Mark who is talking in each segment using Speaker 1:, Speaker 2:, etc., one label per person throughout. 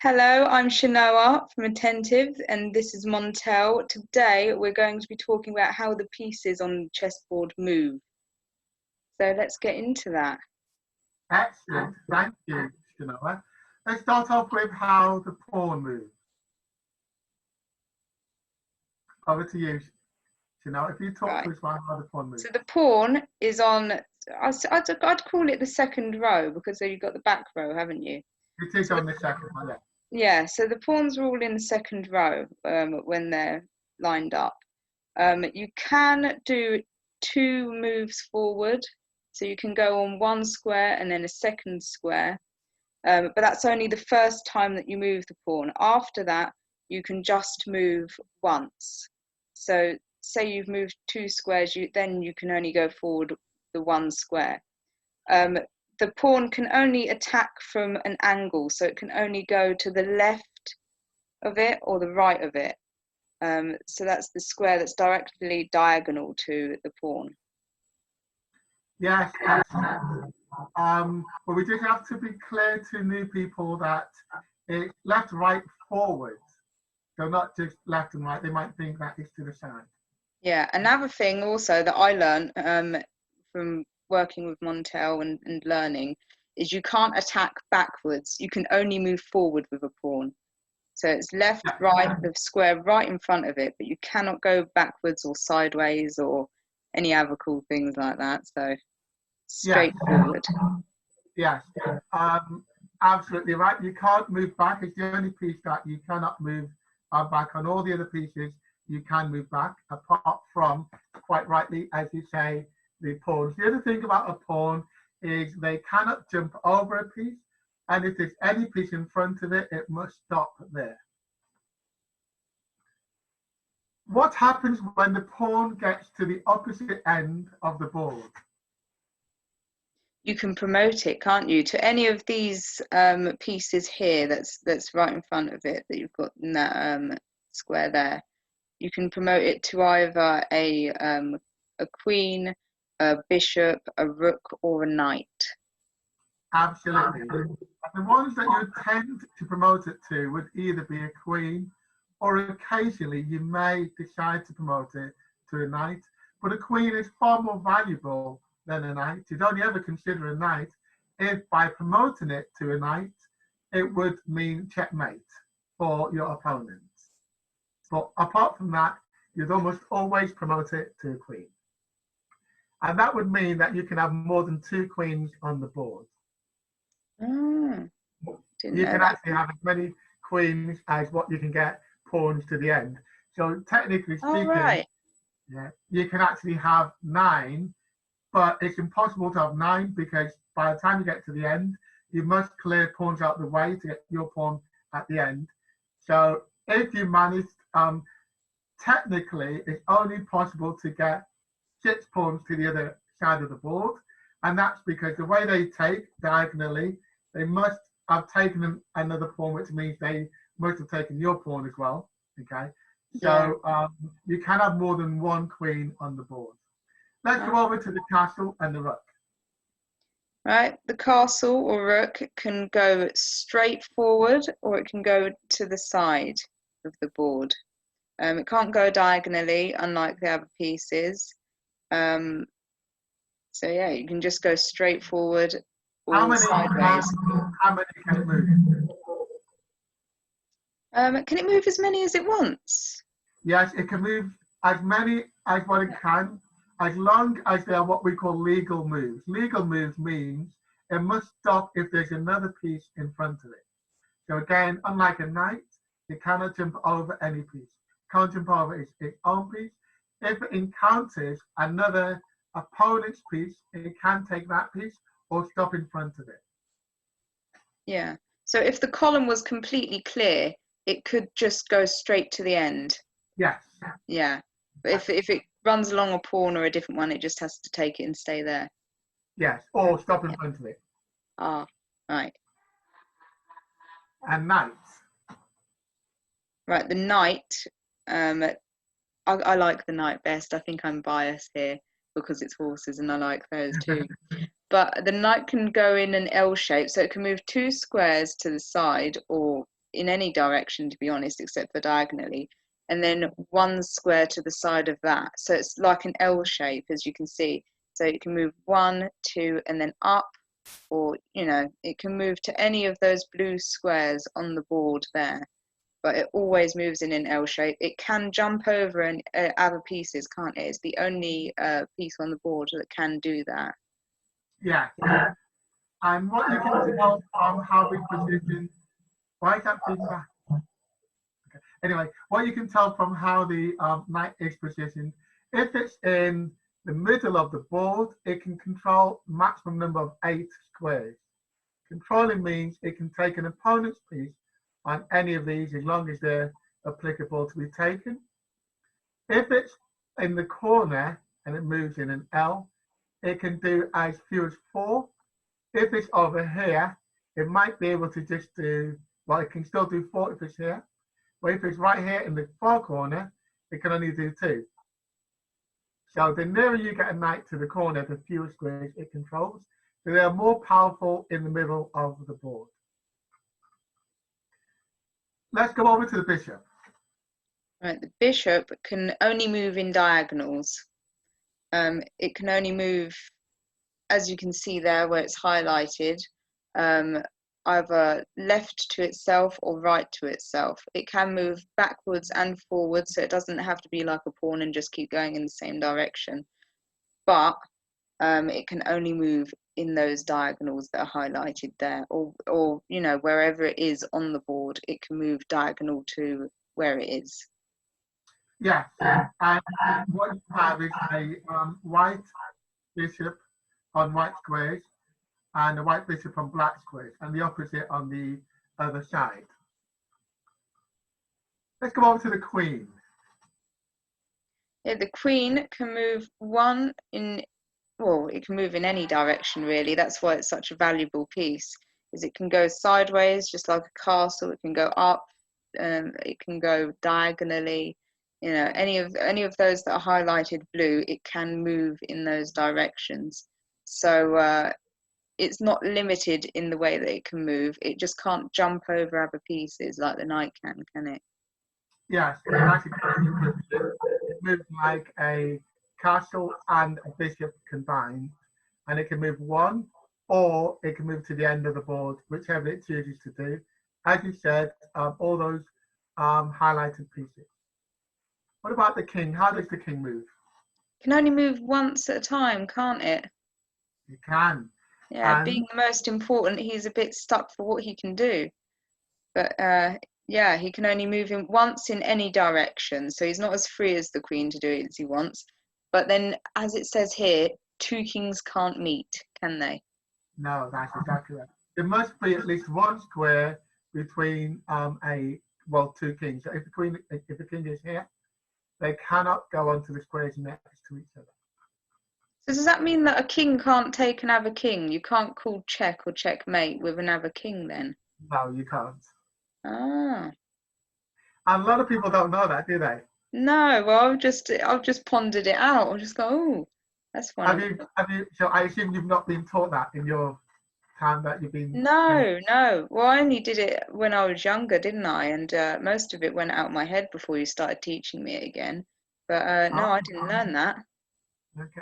Speaker 1: Hello, I'm Shanoa from Att10tive and this is Montel. Today we're going to be talking about how the pieces on the chessboard move. So let's get into that.
Speaker 2: Excellent, thank you, Shanoa. Let's start off with how the pawn moves. Over to you, Shanoa. If you talk to us about how the pawn moves.
Speaker 1: So the pawn is on, I'd call it the second row because you've got the back row, haven't you?
Speaker 2: It is on the second one, yeah.
Speaker 1: Yeah, so the pawns are all in the second row when they're lined up. You can do two moves forward, so you can go on one square and then a second square, but that's only the first time that you move the pawn. After that, you can just move once. So say you've moved two squares, then you can only go forward the one square. The pawn can only attack from an angle, so it can only go to the left of it or the right of it. So that's the square that's directly diagonal to the pawn.
Speaker 2: Yes, but we just have to be clear to new people that it's left, right, forward. So not just left and right. They might think that it's to the side.
Speaker 1: Yeah, another thing also that I learned from working with Montel and learning is you can't attack backwards. You can only move forward with a pawn. So it's left, right, the square right in front of it, but you cannot go backwards or sideways or any other cool things like that. So straight forward.
Speaker 2: Yes, absolutely right. You can't move back. It's the only piece that you cannot move back. On all the other pieces, you can move back, apart from, quite rightly, as you say, the pawns. The other thing about a pawn is they cannot jump over a piece, and if there's any piece in front of it, it must stop there. What happens when the pawn gets to the opposite end of the board?
Speaker 1: You can promote it, can't you, to any of these pieces here that's right in front of it that you've got in that square there. You can promote it to either a queen, a bishop, a rook, or a knight.
Speaker 2: Absolutely. The ones that you tend to promote it to would either be a queen, or occasionally you may decide to promote it to a knight. But a queen is far more valuable than a knight. You'd only ever consider a knight if by promoting it to a knight, it would mean checkmate for your opponent. But apart from that, you'd almost always promote it to a queen. And that would mean that you can have more than two queens on the board. You can actually have as many queens as what you can get pawns to the end. So technically speaking, you can actually have 9, but it's impossible to have 9 because by the time you get to the end, you must clear pawns out the way to get your pawn at the end. So if you managed, technically it's only possible to get 6 pawns to the other side of the board, and that's because the way they take diagonally, they must have taken another pawn, which means they must have taken your pawn as well. Okay, so you can have more than one queen on the board. Let's go over to the castle and the rook.
Speaker 1: Right, the castle or rook can go straight forward or it can go to the side of the board. It can't go diagonally, unlike the other pieces. So yeah, you can just go straight forward or sideways.
Speaker 2: How many can it move?
Speaker 1: Can it move as many as it wants?
Speaker 2: Yes, it can move as many as what it can, as long as they are what we call legal moves. Legal moves means it must stop if there's another piece in front of it. So again, unlike a knight, it cannot jump over any piece. It can't jump over its own piece. If it encounters another opponent's piece, it can take that piece or stop in front of it.
Speaker 1: Yeah. So if the column was completely clear, it could just go straight to the end.
Speaker 2: Yes.
Speaker 1: Yeah. But if it runs along a pawn or a different one, it just has to take it and stay there.
Speaker 2: Yes, or stop in front of it.
Speaker 1: Ah, right.
Speaker 2: And knights.
Speaker 1: Right, the knight. I like the knight best. I think I'm biased here because it's horses and I like those too. But the knight can go in an L shape, so it can move 2 squares to the side or in any direction, to be honest, except for diagonally, and then one square to the side of that. So it's like an L shape, as you can see. So you can move 1, 2, and then up, or, you know, it can move to any of those blue squares on the board there. But it always moves in an L shape. It can jump over and other pieces, can't it? It's the only piece on the board that can do that.
Speaker 2: Yeah. And what you can tell from how we position, why is that feedback? Okay. Anyway, what you can tell from how the knight is positioned, if it's in the middle of the board, it can control maximum number of 8 squares. Controlling means it can take an opponent's piece on any of these as long as they're applicable to be taken. If it's in the corner and it moves in an L, it can do as few as 4. If it's over here, it might be able to just do, well, it can still do 4 if it's here. But if it's right here in the far corner, it can only do 2. So the nearer you get a knight to the corner, the fewer squares it controls. So they are more powerful in the middle of the board. Let's go over to the bishop.
Speaker 1: Right, the bishop can only move in diagonals. It can only move, as you can see there where it's highlighted, either left to itself or right to itself. It can move backwards and forwards, so it doesn't have to be like a pawn and just keep going in the same direction. But it can only move in those diagonals that are highlighted there, or you know, wherever it is on the board, it can move diagonal to where it is.
Speaker 2: Yes, and what you have is a white bishop on white squares and a white bishop on black squares, and the opposite on the other side. Let's go over to the queen.
Speaker 1: Yeah, the queen can move one in, well, it can move in any direction really. That's why it's such a valuable piece, is it can go sideways just like a castle, it can go up, it can go diagonally. You know, any of those that are highlighted blue, it can move in those directions. So it's not limited in the way that it can move. It just can't jump over other pieces like the knight can it?
Speaker 2: Yes, it moves like a castle and a bishop combined, and it can move one, or it can move to the end of the board, whichever it chooses to do. As you said, all those highlighted pieces. What about the king? How does the king move?
Speaker 1: It can only move once at a time, can't it?
Speaker 2: It can.
Speaker 1: Yeah,
Speaker 2: And
Speaker 1: being the most important, he's a bit stuck for what he can do. But yeah, he can only move in once in any direction, so he's not as free as the queen to do it as he wants. But then, as it says here, 2 kings can't meet, can they?
Speaker 2: no, that's exactly right. There must be at least one square between 2 kings. So if the king is here, they cannot go onto the squares next to each other.
Speaker 1: So does that mean that a king can't take another king? You can't call check or checkmate with another king then?
Speaker 2: No, you can't.
Speaker 1: Ah.
Speaker 2: And a lot of people don't know that, do they?
Speaker 1: No, well, I've just pondered it out. I'll just go, oh, that's funny.
Speaker 2: So I assume you've not been taught that in your time that you've been.
Speaker 1: No. Well, I only did it when I was younger, didn't I? And most of it went out my head before you started teaching me it again. But no, I didn't learn that.
Speaker 2: Okay.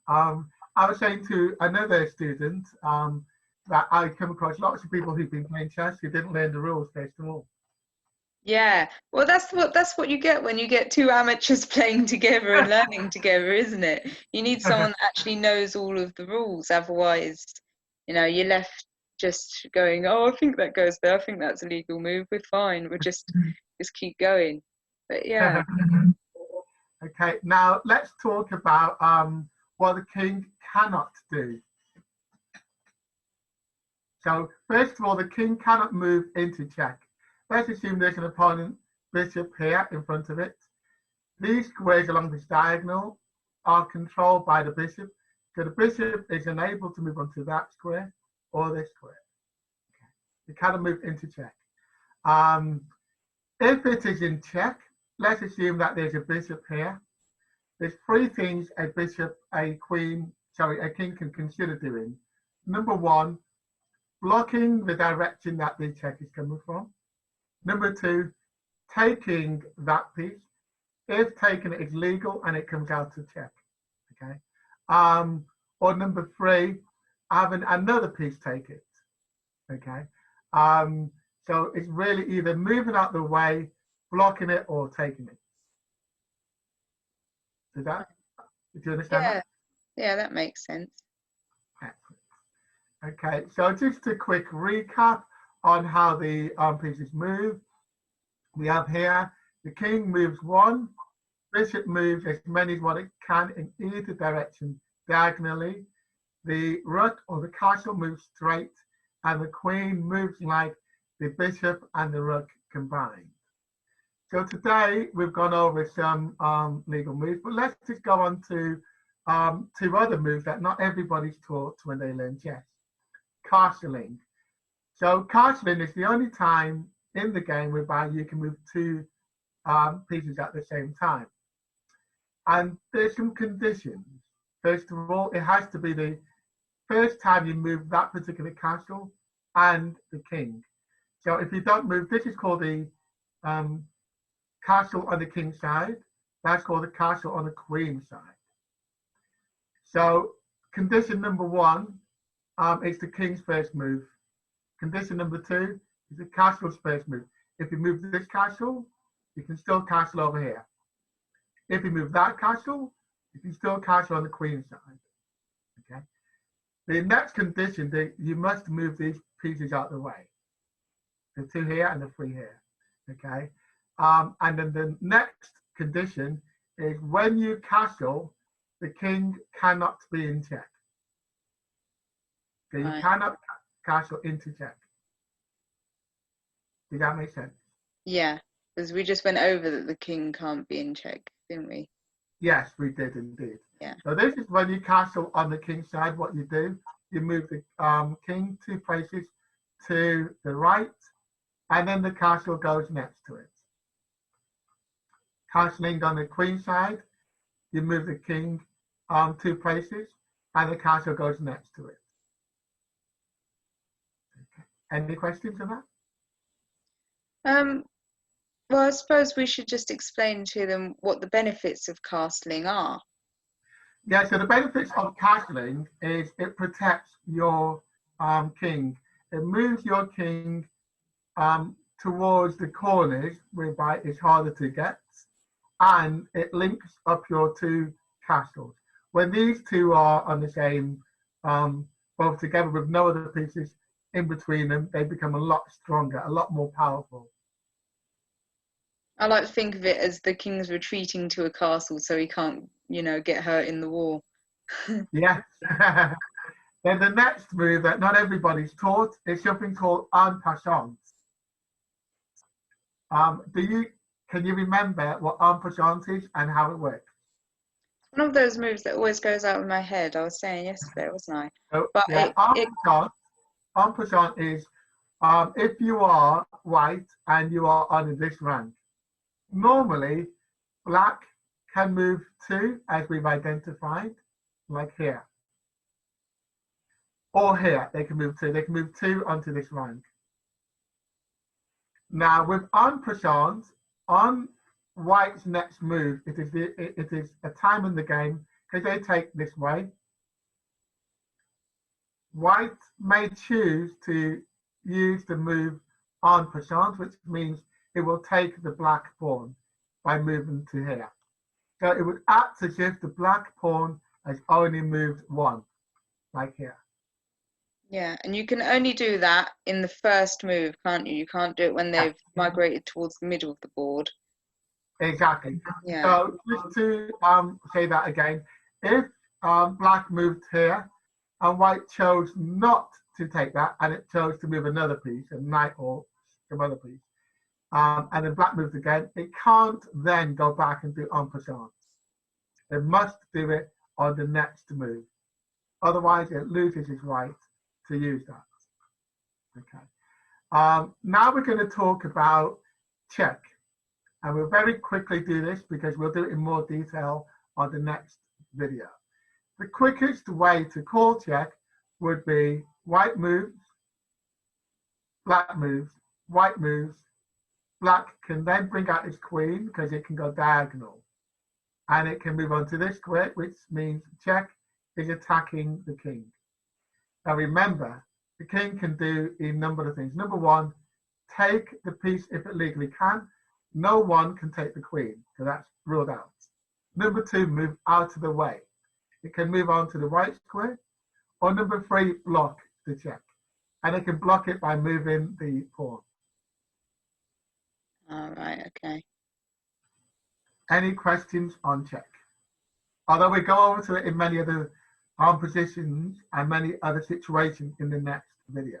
Speaker 2: I was saying to another student that I come across lots of people who've been playing chess who didn't learn the rules first of all.
Speaker 1: Yeah. Well, that's what you get when you get 2 amateurs playing together and learning together, isn't it? You need someone that actually knows all of the rules. Otherwise, you know, you're left just going, oh, I think that goes there. I think that's a legal move. We're fine. We'll just keep going. But yeah.
Speaker 2: Okay. Now let's talk about what the king cannot do. So first of all, the king cannot move into check. Let's assume there's an opponent bishop here in front of it. These squares along this diagonal are controlled by the bishop. So the bishop is unable to move onto that square or this square. Okay. It cannot move into check. If it is in check, let's assume that there's a bishop here. There's 3 things a bishop, a king can consider doing. Number 1, blocking the direction that the check is coming from. Number 2, taking that piece. If taken, it's legal and it comes out to check. Okay. Or number 3, having another piece take it. Okay. So it's really either moving out the way, blocking it, or taking it. Do you understand that?
Speaker 1: Yeah, that makes sense.
Speaker 2: Excellent. Okay, so just a quick recap on how the pieces move. We have here the king moves 1, bishop moves as many as what it can in either direction diagonally. The rook or the castle moves straight, and the queen moves like the bishop and the rook combined. So today we've gone over some legal moves, but let's just go on to 2 other moves that not everybody's taught when they learn chess. Castling. So castling is the only time in the game whereby you can move 2 pieces at the same time. And there's some conditions. First of all, it has to be the first time you move that particular castle and the king. So if you don't move, this is called the castle on the king side. That's called the castle on the queen side. So condition number 1 is the king's first move. Condition number 2 is the castle's first move. If you move this castle, you can still castle over here. If you move that castle, you can still castle on the queen side. Okay. The next condition, you must move these pieces out of the way. The 2 here and the 3 here. Okay. And then the next condition is when you castle, the king cannot be in check. Okay, you cannot castle into check. Did that make sense?
Speaker 1: Yeah, because we just went over that the king can't be in check, didn't we?
Speaker 2: Yes, we did indeed.
Speaker 1: Yeah.
Speaker 2: So this is when you castle on the king's side. What you do, you move the king 2 places to the right, and then the castle goes next to it. Castling on the queen side, you move the king 2 places, and the castle goes next to it. Okay. Any questions on that?
Speaker 1: Well, I suppose we should just explain to them what the benefits of castling are.
Speaker 2: Yeah, so the benefits of castling is it protects your king. It moves your king towards the corners whereby it's harder to get, and it links up your 2 castles. When these 2 are on the same, both together with no other pieces in between them, they become a lot stronger, a lot more powerful.
Speaker 1: I like to think of it as the king's retreating to a castle so he can't, get hurt in the war.
Speaker 2: Yes. Then the next move that not everybody's taught is something called en passant. Can you remember what en passant is and how it works?
Speaker 1: One of those moves that always goes out of my head. I was saying yesterday, wasn't I?
Speaker 2: So,
Speaker 1: But
Speaker 2: yeah, en passant is if you are white and you are on this rank. Normally, black can move 2, as we've identified, like here. Or here, they can move 2. They can move 2 onto this rank. Now, with en passant, on white's next move, it is a time in the game, because they take this way. White may choose to use the move en passant, which means it will take the black pawn by moving to here. So it would act as if the black pawn has only moved 1, like here.
Speaker 1: Yeah, and you can only do that in the first move, can't you? You can't do it when they've migrated towards the middle of the board.
Speaker 2: Exactly.
Speaker 1: Yeah.
Speaker 2: So just to say that again, if black moved here and white chose not to take that and it chose to move another piece, a knight or some other piece, and then black moved again, it can't then go back and do en passant. It must do it on the next move. Otherwise, it loses its right to use that. Okay. Now we're going to talk about check. And we'll very quickly do this because we'll do it in more detail on the next video. The quickest way to call check would be white moves, black moves, white moves, black can then bring out its queen because it can go diagonal. And it can move on to this square, which means check is attacking the king. Now remember, the king can do a number of things. Number one, take the piece if it legally can. No one can take the queen, so that's ruled out. Number two, move out of the way. It can move on to the right square. Or number three, block the check. And it can block it by moving the pawn.
Speaker 1: All right, okay.
Speaker 2: Any questions on check? Although we go over to it in many other positions and many other situations in the next video.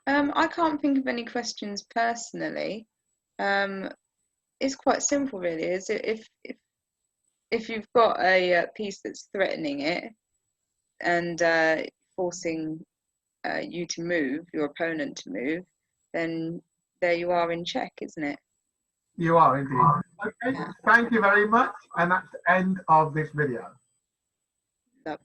Speaker 1: I can't think of any questions personally. It's quite simple, really. Is it if you've got a piece that's threatening it and forcing you to move, your opponent to move, then there you are in check, isn't it?
Speaker 2: You are indeed. Okay, thank you very much, and that's the end of this video.